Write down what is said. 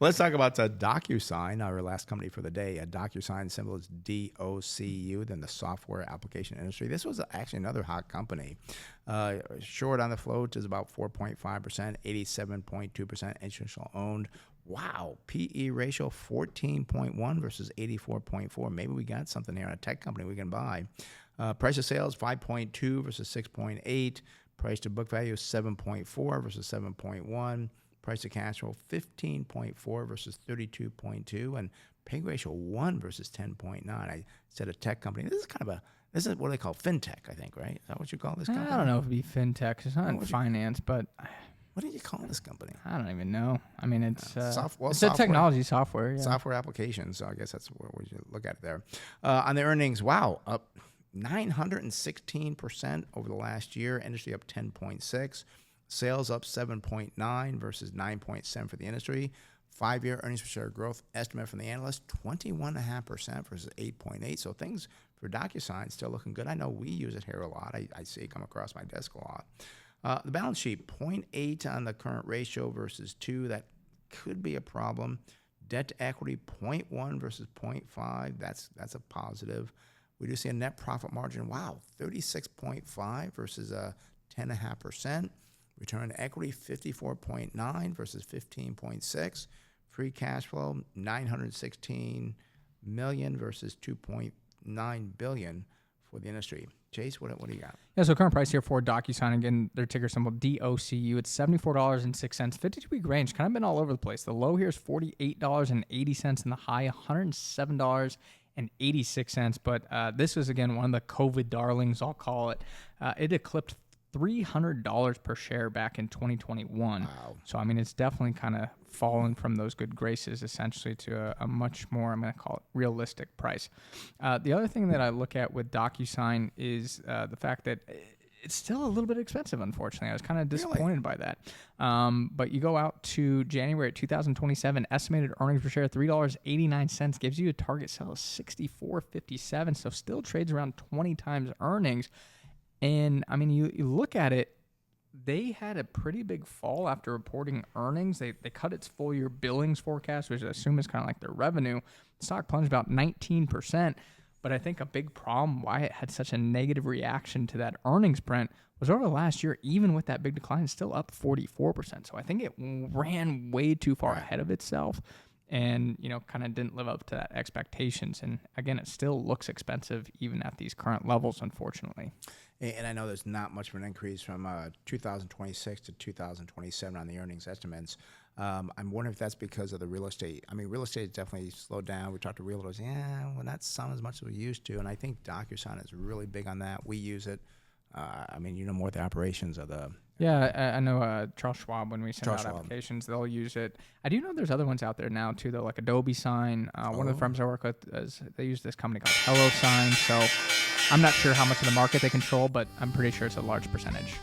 Let's talk about DocuSign, our last company for the day. DocuSign symbol is DOCU, then the software application industry. This was actually another hot company. Short on the float is about 4.5%, 87.2% institutional owned. Wow, PE ratio 14.1 versus 84.4. Maybe we got something here, a tech company we can buy. Price of sales 5.2 versus 6.8. Price to book value 7.4 versus 7.1. Price to cash flow 15.4 versus 32.2, and pay ratio 1 versus 10.9. I said a tech company. This is what they call fintech, I think, right? Is that what you call this company? I don't know if it'd be fintech. It's not in finance, but what did you call this company? I don't even know. I mean, it's software, a technology software. Yeah. Software applications. So I guess that's where we should look at it there. On the earnings, wow, up 916% over the last year. Industry up 10.6. Sales up 7.9 versus 9.7 for the industry. 5-year earnings per share growth estimate from the analyst, 21.5% versus 8.8. So things for DocuSign still looking good. I know we use it here a lot. I see it come across my desk a lot. The balance sheet, 0.8 on the current ratio versus 2. That could be a problem. Debt to equity, 0.1 versus 0.5. That's a positive. We do see a net profit margin, wow, 36.5 versus 10.5%. Return to equity, 54.9 versus 15.6. Free cash flow, $916 million versus $2.9 billion for the industry. Chase, what do you got? Yeah, so current price here for DocuSign, again, their ticker symbol DOCU. It's $74.06. 52-week range, kind of been all over the place. The low here is $48.80 and the high $107.86. But this was, again, one of the COVID darlings, I'll call it. It eclipsed $300 per share back in 2021. Wow. So, I mean, it's definitely kind of fallen from those good graces essentially to a much more, I'm going to call it, realistic price. The other thing that I look at with DocuSign is the fact that it's still a little bit expensive, unfortunately. I was kind of disappointed by that. But you go out to January 2027, estimated earnings per share, $3.89, gives you a target sell of $64.57, so still trades around 20 times earnings. And, I mean, you look at it, they had a pretty big fall after reporting earnings. They cut its full-year billings forecast, which I assume is kind of like their revenue. The stock plunged about 19%. But I think a big problem why it had such a negative reaction to that earnings print was over the last year, even with that big decline, it's still up 44%. So I think it ran way too far ahead of itself and, kind of didn't live up to that expectations. And again, it still looks expensive even at these current levels, unfortunately. And I know there's not much of an increase from 2026 to 2027 on the earnings estimates. I'm wondering if that's because of the real estate. I mean, real estate has definitely slowed down. We talked to realtors. Yeah, well, not some as much as we used to. And I think DocuSign is really big on that. We use it. I mean, more of the operations of the... Yeah, I know Charles Schwab, when we send out applications, they'll use it. I do know there's other ones out there now, too, though, like DocuSign. One of the firms I work with, they use this company called HelloSign. So I'm not sure how much of the market they control, but I'm pretty sure it's a large percentage.